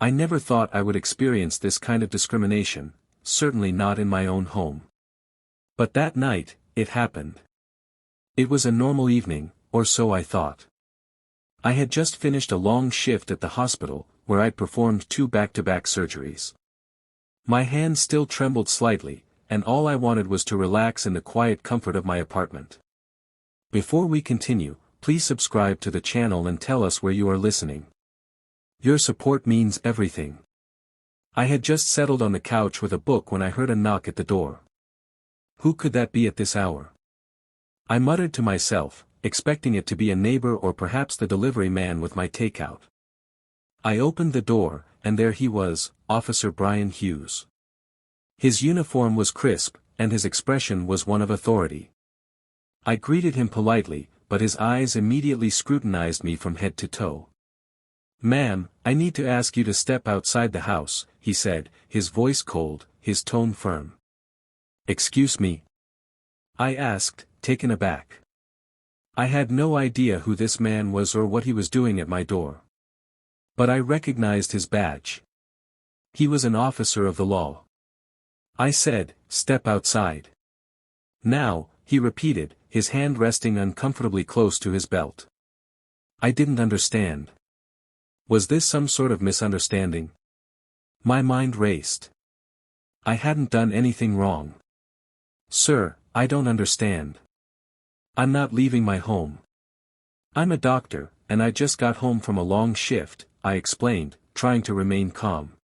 I never thought I would experience this kind of discrimination, certainly not in my own home. But that night, it happened. It was a normal evening, or so I thought. I had just finished a long shift at the hospital, where I'd performed 2 back-to-back surgeries. My hands still trembled slightly, and all I wanted was to relax in the quiet comfort of my apartment. Before we continue, please subscribe to the channel and tell us where you are listening. Your support means everything. I had just settled on the couch with a book when I heard a knock at the door. Who could that be at this hour? I muttered to myself, expecting it to be a neighbor or perhaps the delivery man with my takeout. I opened the door, and there he was, Officer Brian Hughes. His uniform was crisp, and his expression was one of authority. I greeted him politely, but his eyes immediately scrutinized me from head to toe. "Ma'am, I need to ask you to step outside the house," he said, his voice cold, his tone firm. "Excuse me?" I asked, taken aback. I had no idea who this man was or what he was doing at my door. But I recognized his badge. He was an officer of the law. I said, "Step outside." "Now," he repeated, his hand resting uncomfortably close to his belt. I didn't understand. Was this some sort of misunderstanding? My mind raced. I hadn't done anything wrong. "Sir, I don't understand. I'm not leaving my home. I'm a doctor, and I just got home from a long shift," I explained, trying to remain calm.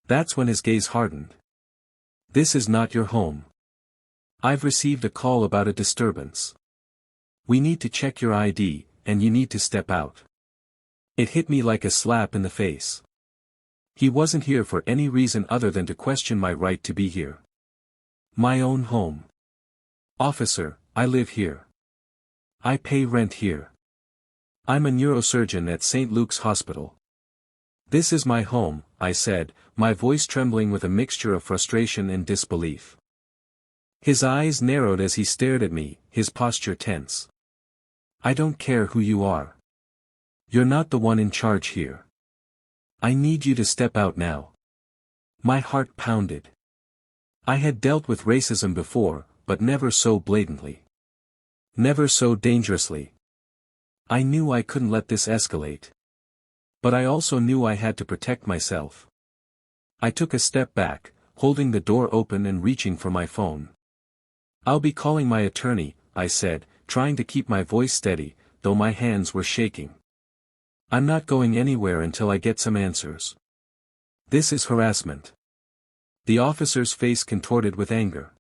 That's when his gaze hardened. "This is not your home. I've received a call about a disturbance. We need to check your ID, and you need to step out." It hit me like a slap in the face. He wasn't here for any reason other than to question my right to be here. My own home. "Officer, I live here. I pay rent here. I'm a neurosurgeon at St. Luke's Hospital. This is my home," I said, my voice trembling with a mixture of frustration and disbelief. His eyes narrowed as he stared at me, his posture tense. "I don't care who you are. You're not the one in charge here. I need you to step out now." My heart pounded. I had dealt with racism before, but never so blatantly. Never so dangerously. I knew I couldn't let this escalate. But I also knew I had to protect myself. I took a step back, holding the door open and reaching for my phone. "I'll be calling my attorney," I said, trying to keep my voice steady, though my hands were shaking. "I'm not going anywhere until I get some answers. This is harassment." The officer's face contorted with anger.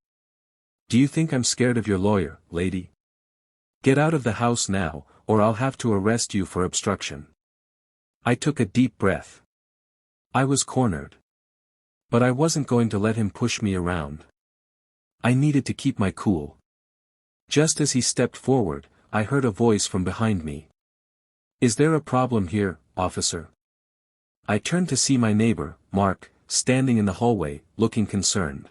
"Do you think I'm scared of your lawyer, lady? Get out of the house now, or I'll have to arrest you for obstruction." I took a deep breath. I was cornered. But I wasn't going to let him push me around. I needed to keep my cool. Just as he stepped forward, I heard a voice from behind me. "Is there a problem here, officer?" I turned to see my neighbor, Mark, standing in the hallway, looking concerned.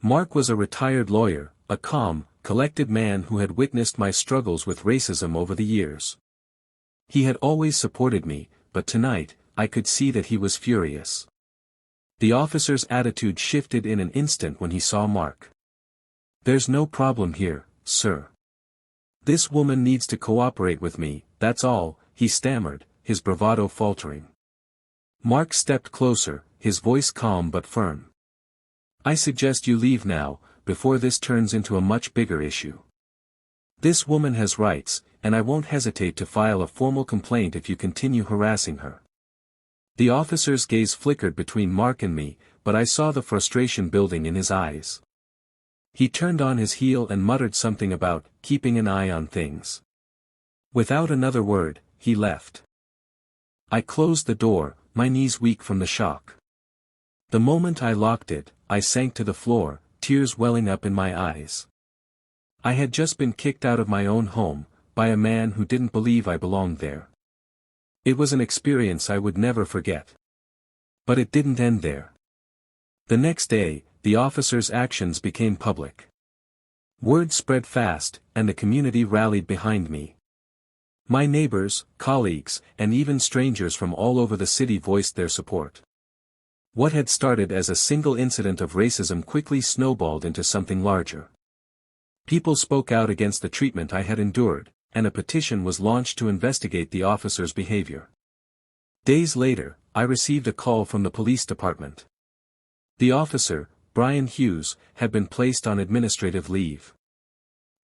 Mark was a retired lawyer, a calm, collected man who had witnessed my struggles with racism over the years. He had always supported me, but tonight, I could see that he was furious. The officer's attitude shifted in an instant when he saw Mark. "There's no problem here, sir. This woman needs to cooperate with me, that's all," he stammered, his bravado faltering. Mark stepped closer, his voice calm but firm. "I suggest you leave now, before this turns into a much bigger issue. This woman has rights, and I won't hesitate to file a formal complaint if you continue harassing her." The officer's gaze flickered between Mark and me, but I saw the frustration building in his eyes. He turned on his heel and muttered something about keeping an eye on things. Without another word, he left. I closed the door, my knees weak from the shock. The moment I locked it, I sank to the floor, tears welling up in my eyes. I had just been kicked out of my own home, by a man who didn't believe I belonged there. It was an experience I would never forget. But it didn't end there. The next day, the officer's actions became public. Word spread fast, and the community rallied behind me. My neighbors, colleagues, and even strangers from all over the city voiced their support. What had started as a single incident of racism quickly snowballed into something larger. People spoke out against the treatment I had endured, and a petition was launched to investigate the officer's behavior. Days later, I received a call from the police department. The officer, Brian Hughes, had been placed on administrative leave.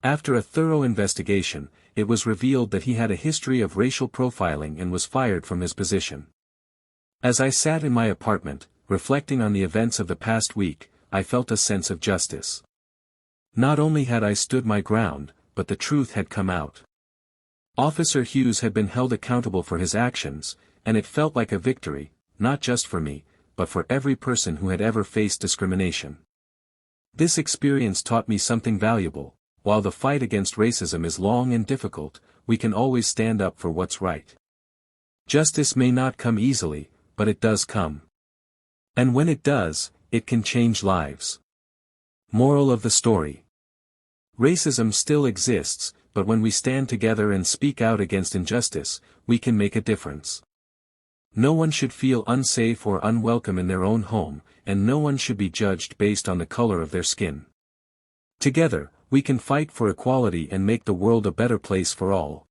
After a thorough investigation, it was revealed that he had a history of racial profiling and was fired from his position. As I sat in my apartment, reflecting on the events of the past week, I felt a sense of justice. Not only had I stood my ground, but the truth had come out. Officer Hughes had been held accountable for his actions, and it felt like a victory, not just for me, but for every person who had ever faced discrimination. This experience taught me something valuable. While the fight against racism is long and difficult, we can always stand up for what's right. Justice may not come easily, but it does come. And when it does, it can change lives. Moral of the story. Racism still exists, but when we stand together and speak out against injustice, we can make a difference. No one should feel unsafe or unwelcome in their own home, and no one should be judged based on the color of their skin. Together, we can fight for equality and make the world a better place for all.